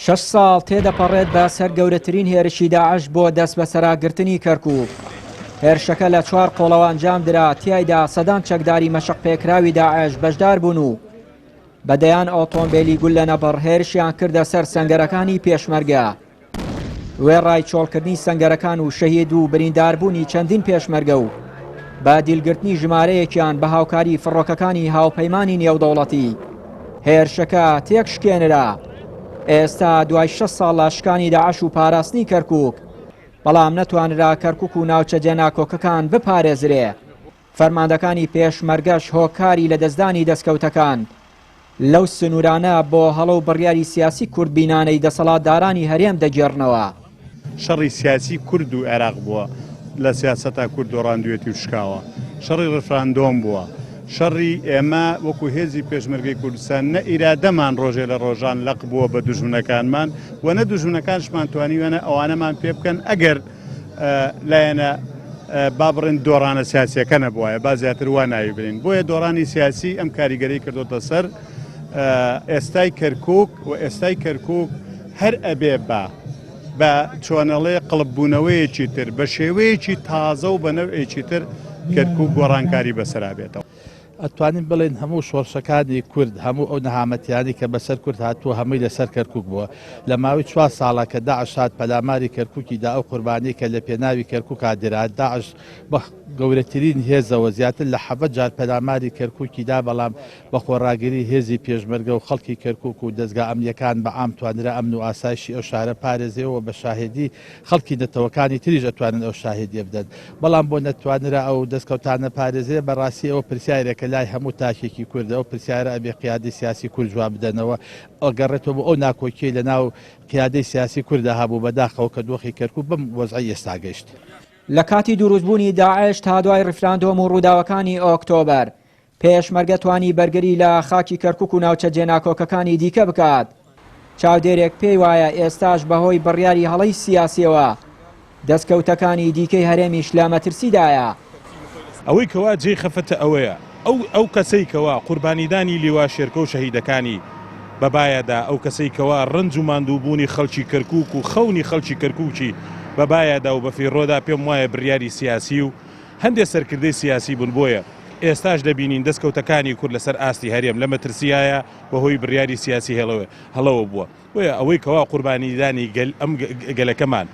6 ساڵ تێدەپەڕێت بە سەر گەورەترین هێرشی داعش بۆ دەست بە سەراگرتنی کەرکووک. هێرشەکە لە 4 قۆڵەوە ئەنجام درا، تیایدا سەدان چەکداری مەشق پێکراوی داعش بەشدار بوون و بەدەیان ئۆتۆمبیلی گول لە نەبڕ هێرشیان کردە سەر سەنگەرەکانی پێشمەرگە. وێڕای چۆڵکردنی سەنگەرەکان و شەهید و برینداربوونی چەندین پێشمەرگە و بە دیلگرتنی ژمارەیەکیان بە هاوکاری فڕۆکەکانی هاوپەیمانی نێودەوڵەتی. هێرشەکە تێکشکێنرا. ئێستا دوای 6 ساڵ لاشکانی داعش و پاراستنی کەرکووک، بەڵام نەتوانرا کەرکووک و ناوچە جێناکۆکەکان بپارێزرێ. فەرماندەکانی پێشمەرگەش هۆکاری لە دەستدانی دەستکەوتەکان لەو سنوورانە بۆ هەڵە و بڕیاری سیاسی کورد بینانەی دەسەڵاتدارانی هەرێم دەگێڕنەوە. شەڕی سیاسی کورد و عێراق بووە، لە سیاسەتا کورد و ڕاندوێتی و شکاوە. شەڕی ڕفراندۆم بووە. شەڕی ئێمە وەکو هێزی پێشمەرگەی کوردستان نە ئیرادەمان ڕۆژێ لە ڕۆژان لەق بووە بە دوژمنەکانمان و نە دوژمنەکانشمان توانیوێنە ئەوانەمان پێ بکەن ئەگەر لایەنە با بڕێن دۆڕانە سیاسیەکە نەبووایە، با زیاتر وا ناوی برین. بۆیە دۆڕانی سیاسی ئەم کاریگەری کردوتە سەر ئێستای کەرکووک و ئێستای کەرکووک هەر ئەبێ بە چۆنەڵێ قڵببوونەوەیەکی تر بە شێوەیەکی تازە و بە نەوەیەکی تر کەرکووک گۆڕانکاری بەسەرا بێتەوە. ئەتوانین بڵێن هەموو شۆڕشەکانی کورد، هەموو ئەو نەهامەتیانی کە بەسەر کورد هاتووە هەمووی لەسەر کەرکووک بووە. لە ماوەی 4 ساڵە کە داعش هات پەلاماری کەرکووکیدا ئەو قوربانی کە لە پێناوی کەرکووکا درا، داعش بە گەورەترین هێزەوە زیاتر لە 7 جار پەلاماری کەرکووکیدا، بەڵام بە خۆڕاگری هێزی پێشمەرگە و خەڵکی کەرکووک و دەستگا ئەمنیەکان بە عام توانرا ئەمن و ئاسایشی ئەو شارە پارێزەوە بە شاهێدی خەڵکی نەتەوەکانی تریش ئەتوانن ئەو شاهێدیە بدەن. بەڵام بۆ نەتوانرا ئەو دەستکەوتانە پارێزەیە بەڕاستی ئەوە پرسیارێکە لای هەموو تاکێکی کوردە، ئەو پرسیارە ئەبێ قیادەی سیاسی کورد جواب بدەنەوە، ئەگەڕێتەوە بۆ ئەو ناکۆکیی لە ناو قیادەی سیاسی کوردە هەبوو بەداخەوە کە دۆخی کەرکووک بەم وەزعی ئێستا گەیشت. لە کاتی دروستبوونی داعش تا دوای ڕفراندۆم و ڕووداوەکانی ئۆکتۆبەر، پێشمەرگە توانی بەرگری لە خاکی کەرکووک و ناوچە جێناکۆکەکانی دیکە بکات. چاودێرێک پێی وایە ئێستاش بەهۆی بڕیاری هەڵەی سیاسیەوە دەستکەوتەکانی دیکەی هەرێمیش لە مەترسیدایە. ئەوەی کەوا جێی خەفەتە ئەوەیە ئەو کەسەی کەوا قوربانیدانی لیوا شێرکە و شەهیدەکانی بەبایەدا، ئەو کەسەی کەوا ڕنج و ماندووبوونی خەڵکی کەرکووک و خەونی خەڵکی کەرکووکی بەبایەدا و بە فیڕۆدا پێم وایە بڕیاری سیاسی و هەندێک سەرکردەی سیاسی بوون. بۆیە ئێستاش دەبینین دەستکەوتەکانی کورد لەسەر ئاستی هەرێم لە مەترسیایە بەهۆی بڕیاری سیاسی هەڵەوە بووە. بۆیە ئەوەی کەوا قوربانیدانی ئەم گەلەکەمان،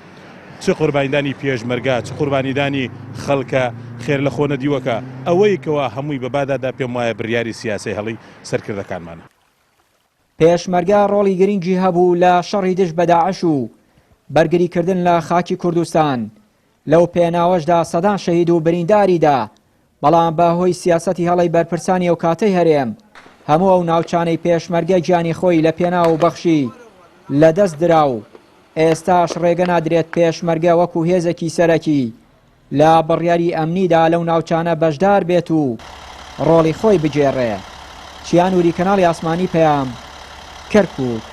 چه قوربانیدانی پێشمەرگە، چه قوربانیدانی خەڵکە خێر لە خۆ نەدیوەکە، ئەوەی کەوا هەمووی بەبادادا پێم وایە بڕیاری سیاسی هەڵی سەرکردەکانمانە. پێشمەرگە ڕۆڵی گرنگی هەبوو لە شەڕی دژ بە داعش و بەرگریکردن لە خاکی کوردستان. لەو پێناوەشدا سەدان شەهید و برینداریدا، بەڵام بەهۆی سیاسەتی هەڵی بەرپرسانی ئەو کاتەی هەرێم هەموو ئەو ناوچانەی پێشمەرگە گیانی خۆی لە پێناو و بەخشی لەدەست درا و ئێستاش ڕێگە نادرێت پێشمەرگە وەکو هێزێکی سەرەکی لە بڕیاری ئەمنیدا لەو ناوچانە بەشدار بێت و ڕۆڵی خۆی بجێڕێ. چیان وری کەناڵی ئاسمانی پەیام، کەرکووک.